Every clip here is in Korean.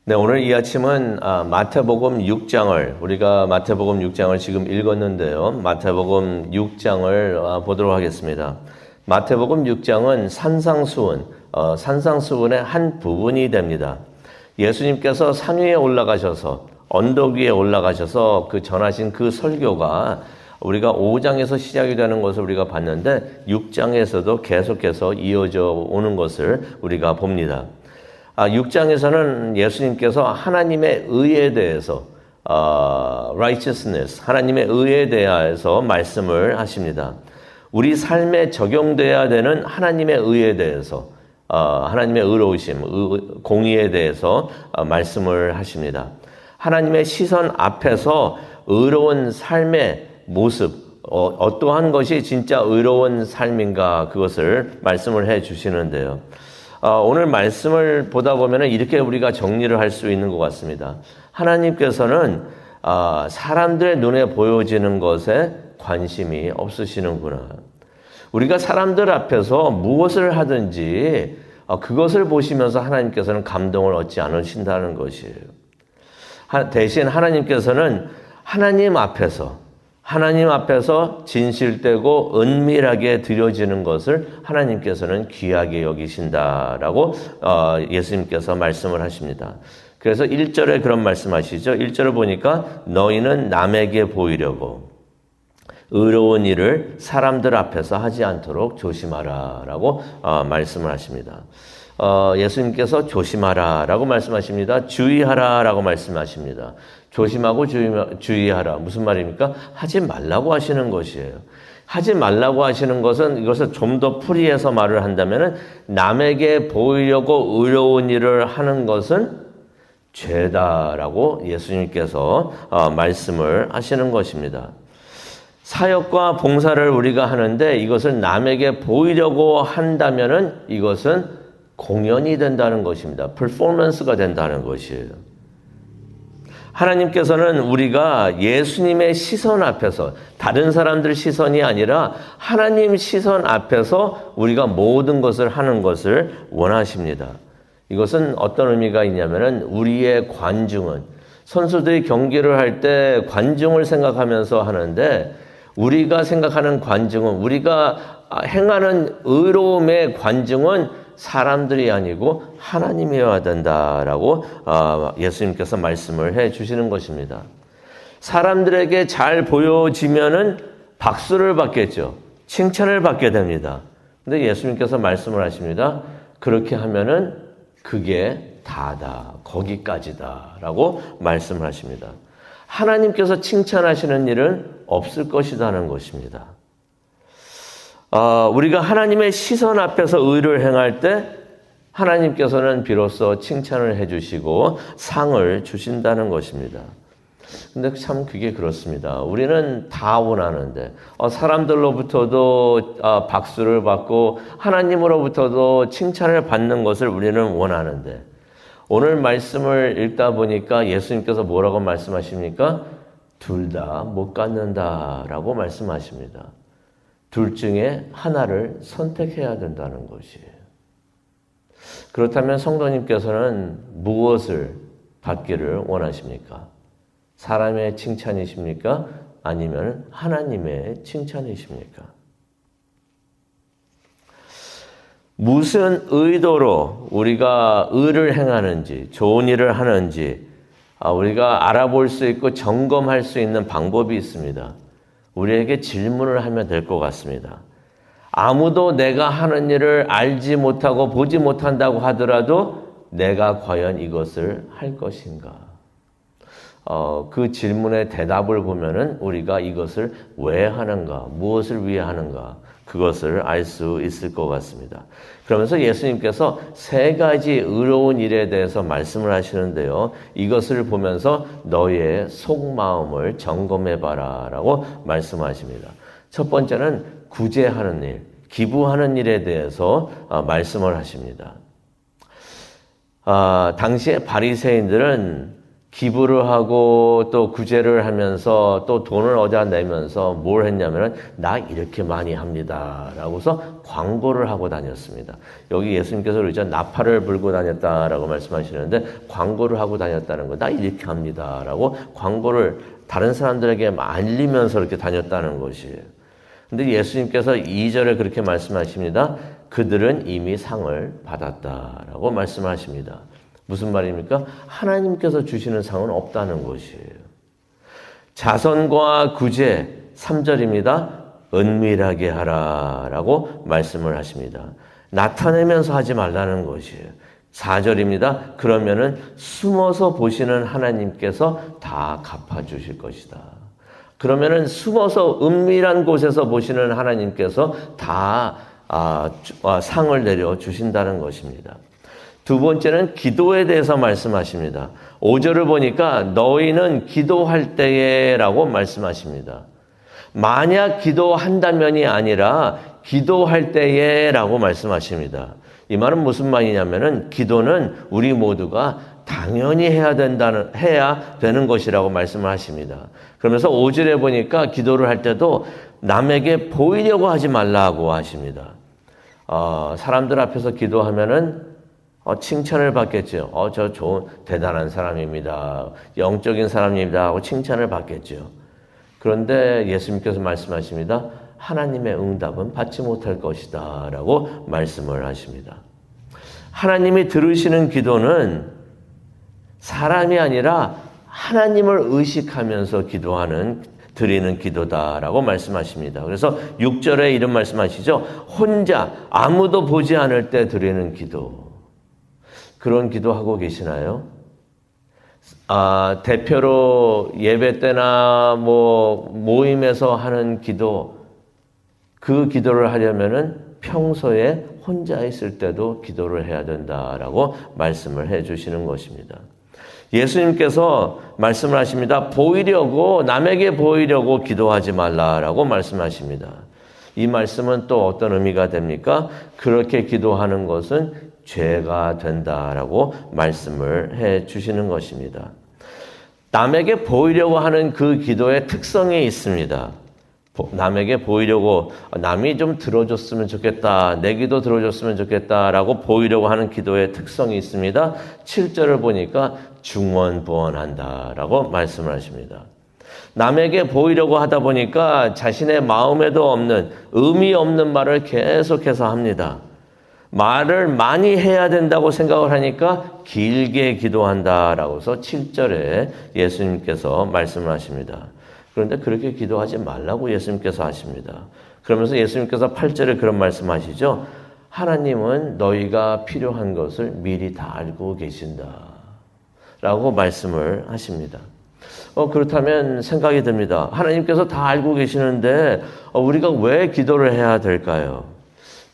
네, 오늘 이 아침은 마태복음 6장을 우리가 마태복음 6장을 지금 읽었는데요. 마태복음 6장을 보도록 하겠습니다. 마태복음 6장은 산상수훈의 한 부분이 됩니다. 예수님께서 산 위에 올라가셔서 언덕 위에 올라가셔서 그 전하신 그 설교가 우리가 5장에서 시작이 되는 것을 우리가 봤는데 6장에서도 계속해서 이어져 오는 것을 우리가 봅니다. 6장에서는 예수님께서 하나님의 의에 대해서 righteousness, 하나님의 의에 대해서 말씀을 하십니다. 우리 삶에 적용돼야 되는 하나님의 의에 대해서 하나님의 의로우심, 공의에 대해서 말씀을 하십니다. 하나님의 시선 앞에서 의로운 삶의 모습, 어떠한 것이 진짜 의로운 삶인가 그것을 말씀을 해 주시는데요. 오늘 말씀을 보다 보면 이렇게 우리가 정리를 할 수 있는 것 같습니다. 하나님께서는 사람들의 눈에 보여지는 것에 관심이 없으시는구나. 우리가 사람들 앞에서 무엇을 하든지 그것을 보시면서 하나님께서는 감동을 얻지 않으신다는 것이에요. 대신 하나님께서는 하나님 앞에서 진실되고 은밀하게 드려지는 것을 하나님께서는 귀하게 여기신다라고 예수님께서 말씀을 하십니다. 그래서 1절에 그런 말씀하시죠. 1절을 보니까 너희는 남에게 보이려고 의로운 일을 사람들 앞에서 하지 않도록 조심하라라고 말씀을 하십니다. 예수님께서 조심하라라고 말씀하십니다. 주의하라라고 말씀하십니다. 조심하고 주의하라. 무슨 말입니까? 하지 말라고 하시는 것이에요. 하지 말라고 하시는 것은 이것을 좀 더 풀이해서 말을 한다면 남에게 보이려고 의로운 일을 하는 것은 죄다라고 예수님께서 말씀을 하시는 것입니다. 사역과 봉사를 우리가 하는데 이것을 남에게 보이려고 한다면 이것은 공연이 된다는 것입니다. 퍼포먼스가 된다는 것이에요. 하나님께서는 우리가 예수님의 시선 앞에서 다른 사람들 시선이 아니라 하나님 시선 앞에서 우리가 모든 것을 하는 것을 원하십니다. 이것은 어떤 의미가 있냐면은 우리의 관중은 선수들이 경기를 할 때 관중을 생각하면서 하는데 우리가 생각하는 관중은 우리가 행하는 의로움의 관중은 사람들이 아니고 하나님이어야 된다라고 예수님께서 말씀을 해 주시는 것입니다. 사람들에게 잘 보여지면은 박수를 받겠죠. 칭찬을 받게 됩니다. 근데 예수님께서 말씀을 하십니다. 그렇게 하면은 그게 다다. 거기까지다라고 말씀을 하십니다. 하나님께서 칭찬하시는 일은 없을 것이라는 것입니다. 우리가 하나님의 시선 앞에서 의를 행할 때 하나님께서는 비로소 칭찬을 해주시고 상을 주신다는 것입니다. 근데 참 그게 그렇습니다. 우리는 다 원하는데 사람들로부터도 박수를 받고 하나님으로부터도 칭찬을 받는 것을 우리는 원하는데 오늘 말씀을 읽다 보니까 예수님께서 뭐라고 말씀하십니까? 둘 다 못 갖는다라고 말씀하십니다. 둘 중에 하나를 선택해야 된다는 것이에요. 그렇다면 성도님께서는 무엇을 받기를 원하십니까? 사람의 칭찬이십니까? 아니면 하나님의 칭찬이십니까? 무슨 의도로 우리가 의를 행하는지, 좋은 일을 하는지 우리가 알아볼 수 있고 점검할 수 있는 방법이 있습니다. 우리에게 질문을 하면 될 것 같습니다. 아무도 내가 하는 일을 알지 못하고 보지 못한다고 하더라도 내가 과연 이것을 할 것인가? 그 질문의 대답을 보면은 우리가 이것을 왜 하는가, 무엇을 위해 하는가, 그것을 알 수 있을 것 같습니다. 그러면서 예수님께서 세 가지 의로운 일에 대해서 말씀을 하시는데요. 이것을 보면서 너의 속마음을 점검해봐라 라고 말씀하십니다. 첫 번째는 구제하는 일, 기부하는 일에 대해서 말씀을 하십니다. 당시에 바리새인들은 기부를 하고 또 구제를 하면서 또 돈을 어디다 내면서 뭘 했냐면은 나 이렇게 많이 합니다 라고서 광고를 하고 다녔습니다. 여기 예수님께서 그러죠. 나팔을 불고 다녔다라고 말씀하시는데 광고를 하고 다녔다는 거. 나 이렇게 합니다 라고 광고를 다른 사람들에게 알리면서 이렇게 다녔다는 것이에요. 근데 예수님께서 2절에 그렇게 말씀하십니다. 그들은 이미 상을 받았다라고 말씀하십니다. 무슨 말입니까? 하나님께서 주시는 상은 없다는 것이에요. 자선과 구제, 3절입니다. 은밀하게 하라라고 말씀을 하십니다. 나타내면서 하지 말라는 것이에요. 4절입니다. 그러면은 숨어서 보시는 하나님께서 다 갚아주실 것이다. 그러면은 숨어서 은밀한 곳에서 보시는 하나님께서 다 상을 내려주신다는 것입니다. 두 번째는 기도에 대해서 말씀하십니다. 5절을 보니까 너희는 기도할 때에 라고 말씀하십니다. 만약 기도한다면이 아니라 기도할 때에 라고 말씀하십니다. 이 말은 무슨 말이냐면은 기도는 우리 모두가 당연히 해야 되는 것이라고 말씀을 하십니다. 그러면서 5절에 보니까 기도를 할 때도 남에게 보이려고 하지 말라고 하십니다. 사람들 앞에서 기도하면은 칭찬을 받겠죠. 저 좋은 대단한 사람입니다. 영적인 사람입니다 하고 칭찬을 받겠죠. 그런데 예수님께서 말씀하십니다. 하나님의 응답은 받지 못할 것이다 라고 말씀을 하십니다. 하나님이 들으시는 기도는 사람이 아니라 하나님을 의식하면서 드리는 기도다라고 말씀하십니다. 그래서 6절에 이런 말씀하시죠. 혼자 아무도 보지 않을 때 드리는 기도. 그런 기도하고 계시나요? 대표로 예배 때나 모임에서 하는 기도, 그 기도를 하려면은 평소에 혼자 있을 때도 기도를 해야 된다라고 말씀을 해 주시는 것입니다. 예수님께서 말씀을 하십니다. 남에게 보이려고 기도하지 말라라고 말씀하십니다. 이 말씀은 또 어떤 의미가 됩니까? 그렇게 기도하는 것은 죄가 된다라고 말씀을 해 주시는 것입니다. 남에게 보이려고 하는 그 기도의 특성이 있습니다. 남에게 보이려고 남이 좀 들어줬으면 좋겠다. 내 기도 들어줬으면 좋겠다라고 보이려고 하는 기도의 특성이 있습니다. 7절을 보니까 중언부언한다라고 말씀을 하십니다. 남에게 보이려고 하다 보니까 자신의 마음에도 없는 의미 없는 말을 계속해서 합니다. 말을 많이 해야 된다고 생각을 하니까 길게 기도한다라고 해서 7절에 예수님께서 말씀을 하십니다. 그런데 그렇게 기도하지 말라고 예수님께서 하십니다. 그러면서 예수님께서 8절에 그런 말씀하시죠. 하나님은 너희가 필요한 것을 미리 다 알고 계신다 라고 말씀을 하십니다. 그렇다면 생각이 듭니다. 하나님께서 다 알고 계시는데 우리가 왜 기도를 해야 될까요?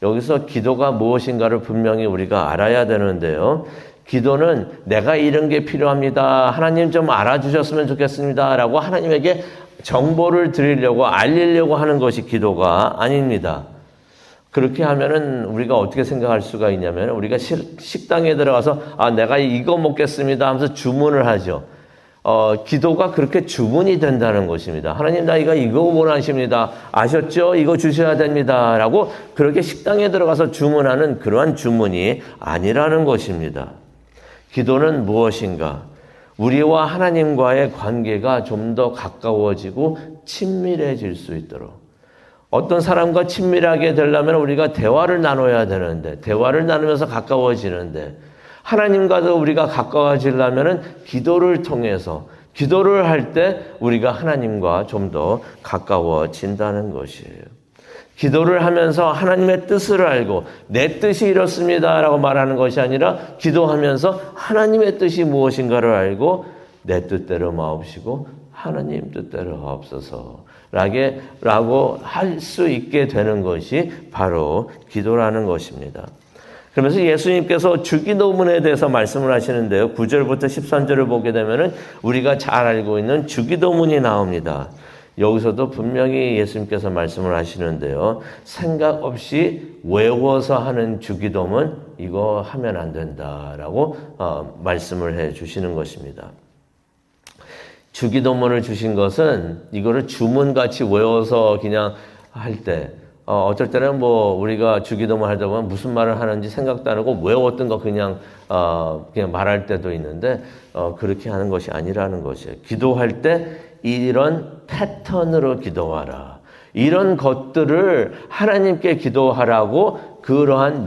여기서 기도가 무엇인가를 분명히 우리가 알아야 되는데요. 기도는 내가 이런 게 필요합니다. 하나님 좀 알아주셨으면 좋겠습니다. 라고 하나님에게 정보를 드리려고 알리려고 하는 것이 기도가 아닙니다. 그렇게 하면은 우리가 어떻게 생각할 수가 있냐면 우리가 식당에 들어가서 내가 이거 먹겠습니다 하면서 주문을 하죠. 기도가 그렇게 주문이 된다는 것입니다. 하나님 나 이거 원하십니다. 아셨죠? 이거 주셔야 됩니다. 라고 그렇게 식당에 들어가서 주문하는 그러한 주문이 아니라는 것입니다. 기도는 무엇인가? 우리와 하나님과의 관계가 좀 더 가까워지고 친밀해질 수 있도록. 어떤 사람과 친밀하게 되려면 우리가 대화를 나눠야 되는데, 대화를 나누면서 가까워지는데, 하나님과도 우리가 가까워지려면 기도를 통해서, 기도를 할 때 우리가 하나님과 좀 더 가까워진다는 것이에요. 기도를 하면서 하나님의 뜻을 알고 내 뜻이 이렇습니다 라고 말하는 것이 아니라 기도하면서 하나님의 뜻이 무엇인가를 알고 내 뜻대로 마옵시고 하나님 뜻대로 하옵소서 라고 할 수 있게 되는 것이 바로 기도라는 것입니다. 그러면서 예수님께서 주기도문에 대해서 말씀을 하시는데요. 9절부터 13절을 보게 되면 우리가 잘 알고 있는 주기도문이 나옵니다. 여기서도 분명히 예수님께서 말씀을 하시는데요. 생각 없이 외워서 하는 주기도문 이거 하면 안 된다라고 말씀을 해 주시는 것입니다. 주기도문을 주신 것은 이거를 주문같이 외워서 그냥 할 때, 어쩔 때는 뭐 우리가 주기도문 하다 보면 무슨 말을 하는지 생각도 안 하고 외웠던 거 그냥 말할 때도 있는데, 그렇게 하는 것이 아니라는 것이에요. 기도할 때 이런 패턴으로 기도하라. 이런 것들을 하나님께 기도하라고 그러한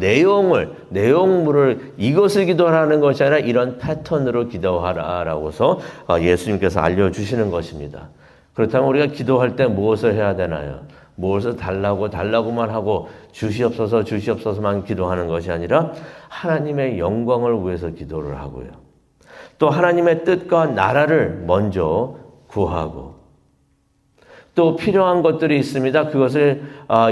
내용물을 이것을 기도하라는 것이 아니라 이런 패턴으로 기도하라라고서 예수님께서 알려주시는 것입니다. 그렇다면 우리가 기도할 때 무엇을 해야 되나요? 무엇을 달라고만 하고 주시옵소서만 기도하는 것이 아니라 하나님의 영광을 위해서 기도를 하고요. 또 하나님의 뜻과 나라를 먼저 구하고 또 필요한 것들이 있습니다. 그것을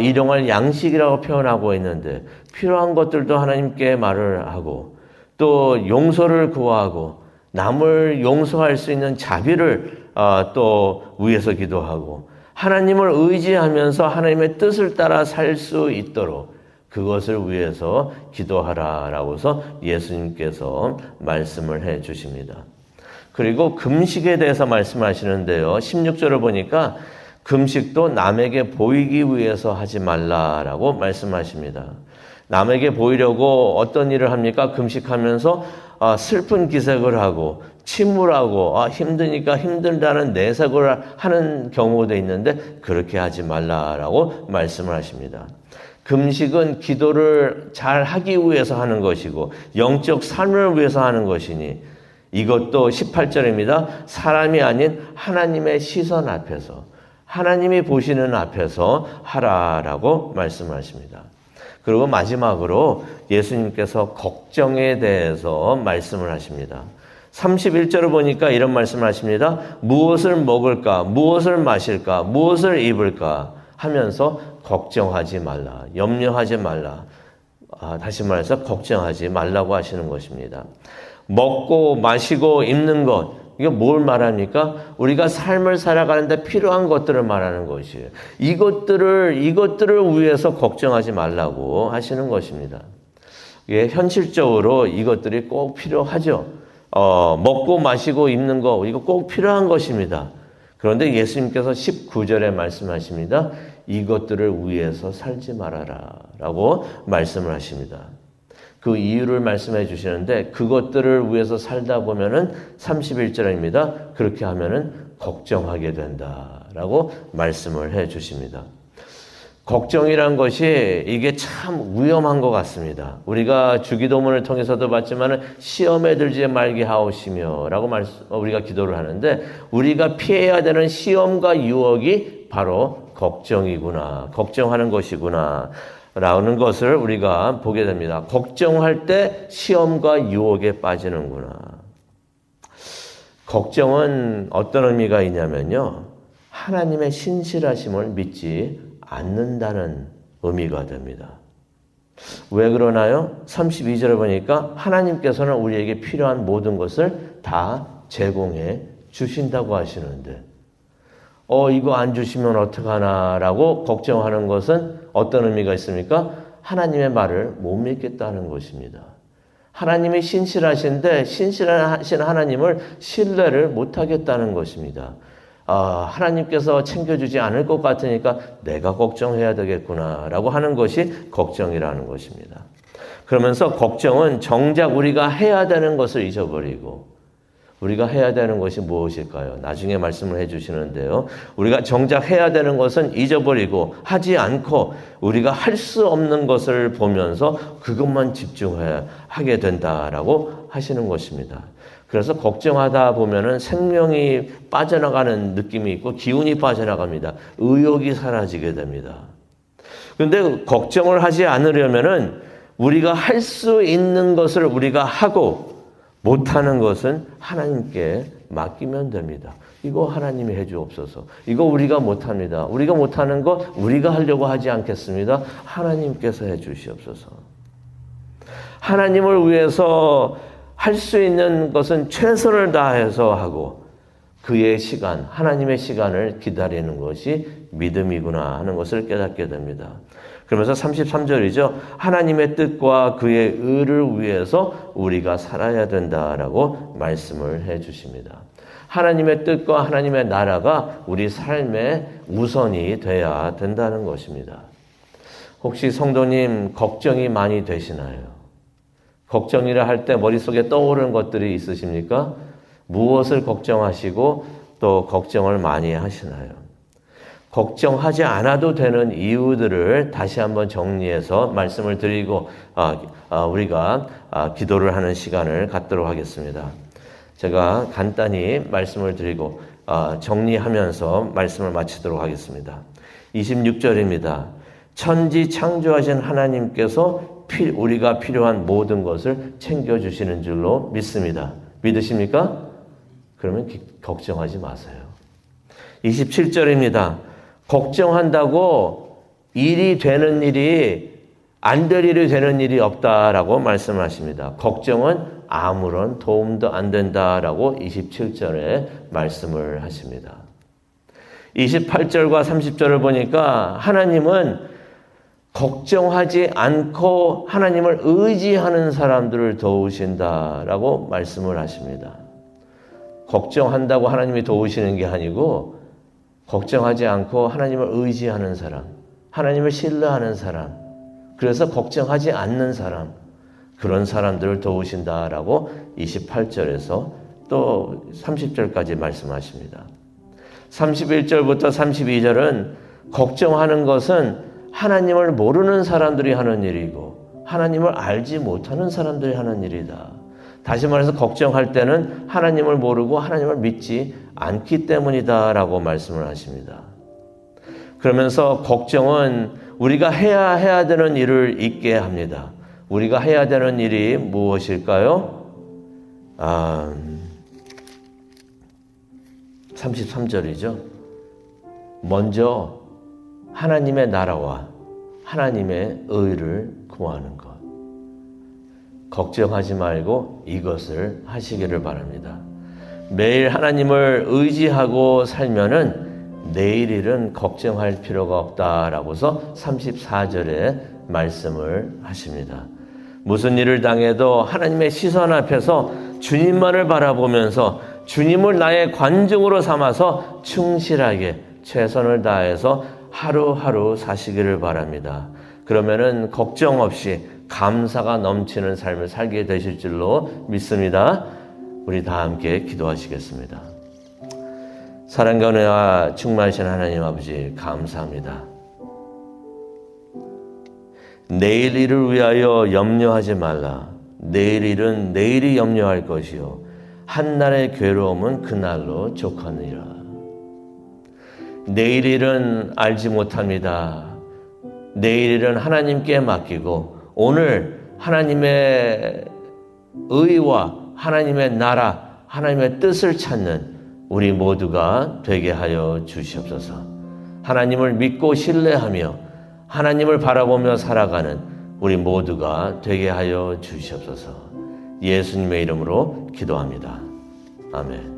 일용할 양식이라고 표현하고 있는데 필요한 것들도 하나님께 말을 하고 또 용서를 구하고 남을 용서할 수 있는 자비를 또 위해서 기도하고 하나님을 의지하면서 하나님의 뜻을 따라 살 수 있도록 그것을 위해서 기도하라라고서 예수님께서 말씀을 해 주십니다. 그리고 금식에 대해서 말씀하시는데요. 16절을 보니까 금식도 남에게 보이기 위해서 하지 말라라고 말씀하십니다. 남에게 보이려고 어떤 일을 합니까? 금식하면서 슬픈 기색을 하고 침울하고 힘드니까 힘들다는 내색을 하는 경우도 있는데 그렇게 하지 말라라고 말씀을 하십니다. 금식은 기도를 잘 하기 위해서 하는 것이고 영적 삶을 위해서 하는 것이니 이것도 18절입니다. 사람이 아닌 하나님의 시선 앞에서 하나님이 보시는 앞에서 하라라고 말씀하십니다. 그리고 마지막으로 예수님께서 걱정에 대해서 말씀을 하십니다. 31절을 보니까 이런 말씀을 하십니다. 무엇을 먹을까? 무엇을 마실까? 무엇을 입을까? 하면서 걱정하지 말라. 염려하지 말라. 다시 말해서 걱정하지 말라고 하시는 것입니다. 먹고 마시고 입는 것. 이게 뭘 말합니까? 우리가 삶을 살아가는데 필요한 것들을 말하는 것이에요. 이것들을 위해서 걱정하지 말라고 하시는 것입니다. 예, 현실적으로 이것들이 꼭 필요하죠. 먹고 마시고 입는 거, 이거 꼭 필요한 것입니다. 그런데 예수님께서 19절에 말씀하십니다. 이것들을 위해서 살지 말아라 라고 말씀을 하십니다. 그 이유를 말씀해 주시는데 그것들을 위해서 살다 보면은 31절입니다. 그렇게 하면은 걱정하게 된다라고 말씀을 해 주십니다. 걱정이란 것이 이게 참 위험한 것 같습니다. 우리가 주기도문을 통해서도 봤지만은 시험에 들지 말게 하옵시며라고 우리가 기도를 하는데 우리가 피해야 되는 시험과 유혹이 바로 걱정이구나, 걱정하는 것이구나. 라는 것을 우리가 보게 됩니다. 걱정할 때 시험과 유혹에 빠지는구나. 걱정은 어떤 의미가 있냐면요. 하나님의 신실하심을 믿지 않는다는 의미가 됩니다. 왜 그러나요? 32절을 보니까 하나님께서는 우리에게 필요한 모든 것을 다 제공해 주신다고 하시는데 이거 안 주시면 어떡하나라고 걱정하는 것은 어떤 의미가 있습니까? 하나님의 말을 못 믿겠다는 것입니다. 하나님이 신실하신데 신실하신 하나님을 신뢰를 못하겠다는 것입니다. 하나님께서 챙겨주지 않을 것 같으니까 내가 걱정해야 되겠구나라고 하는 것이 걱정이라는 것입니다. 그러면서 걱정은 정작 우리가 해야 되는 것을 잊어버리고 우리가 해야 되는 것이 무엇일까요? 나중에 말씀을 해주시는데요. 우리가 정작 해야 되는 것은 잊어버리고 하지 않고 우리가 할 수 없는 것을 보면서 그것만 집중하게 된다라고 하시는 것입니다. 그래서 걱정하다 보면은 생명이 빠져나가는 느낌이 있고 기운이 빠져나갑니다. 의욕이 사라지게 됩니다. 그런데 걱정을 하지 않으려면은 우리가 할 수 있는 것을 우리가 하고 못하는 것은 하나님께 맡기면 됩니다. 이거 하나님이 해주옵소서. 이거 우리가 못합니다. 우리가 못하는 거 우리가 하려고 하지 않겠습니다. 하나님께서 해주시옵소서. 하나님을 위해서 할 수 있는 것은 최선을 다해서 하고 그의 시간, 하나님의 시간을 기다리는 것이 믿음이구나 하는 것을 깨닫게 됩니다. 그러면서 33절이죠. 하나님의 뜻과 그의 의를 위해서 우리가 살아야 된다라고 말씀을 해 주십니다. 하나님의 뜻과 하나님의 나라가 우리 삶의 우선이 돼야 된다는 것입니다. 혹시 성도님 걱정이 많이 되시나요? 걱정이라 할 때 머릿속에 떠오르는 것들이 있으십니까? 무엇을 걱정하시고 또 걱정을 많이 하시나요? 걱정하지 않아도 되는 이유들을 다시 한번 정리해서 말씀을 드리고 우리가 기도를 하는 시간을 갖도록 하겠습니다. 제가 간단히 말씀을 드리고 정리하면서 말씀을 마치도록 하겠습니다. 26절입니다. 천지 창조하신 하나님께서 우리가 필요한 모든 것을 챙겨주시는 줄로 믿습니다. 믿으십니까? 그러면 걱정하지 마세요. 27절입니다. 걱정한다고 일이 되는 일이 안 될 일이 되는 일이 없다라고 말씀하십니다. 걱정은 아무런 도움도 안 된다라고 27절에 말씀을 하십니다. 28절과 30절을 보니까 하나님은 걱정하지 않고 하나님을 의지하는 사람들을 도우신다라고 말씀을 하십니다. 걱정한다고 하나님이 도우시는 게 아니고 걱정하지 않고 하나님을 의지하는 사람, 하나님을 신뢰하는 사람, 그래서 걱정하지 않는 사람, 그런 사람들을 도우신다라고 28절에서 또 30절까지 말씀하십니다. 31절부터 32절은 걱정하는 것은 하나님을 모르는 사람들이 하는 일이고 하나님을 알지 못하는 사람들이 하는 일이다. 다시 말해서 걱정할 때는 하나님을 모르고 하나님을 믿지 않기 때문이다 라고 말씀을 하십니다. 그러면서 걱정은 우리가 해야 되는 일을 잊게 합니다. 우리가 해야 되는 일이 무엇일까요? 33절이죠. 먼저 하나님의 나라와 하나님의 의를 구하는 것. 걱정하지 말고 이것을 하시기를 바랍니다. 매일 하나님을 의지하고 살면은 내일 일은 걱정할 필요가 없다라고서 34절에 말씀을 하십니다. 무슨 일을 당해도 하나님의 시선 앞에서 주님만을 바라보면서 주님을 나의 관중으로 삼아서 충실하게 최선을 다해서 하루하루 사시기를 바랍니다. 그러면은 걱정 없이 감사가 넘치는 삶을 살게 되실 줄로 믿습니다. 우리 다 함께 기도하시겠습니다. 사랑과 은혜와 충만하신 하나님 아버지 감사합니다. 내일 일을 위하여 염려하지 말라. 내일 일은 내일이 염려할 것이요 한날의 괴로움은 그날로 족하느니라. 내일 일은 알지 못합니다. 내일 일은 하나님께 맡기고 오늘 하나님의 의와 하나님의 나라, 하나님의 뜻을 찾는 우리 모두가 되게 하여 주시옵소서. 하나님을 믿고 신뢰하며 하나님을 바라보며 살아가는 우리 모두가 되게 하여 주시옵소서. 예수님의 이름으로 기도합니다. 아멘.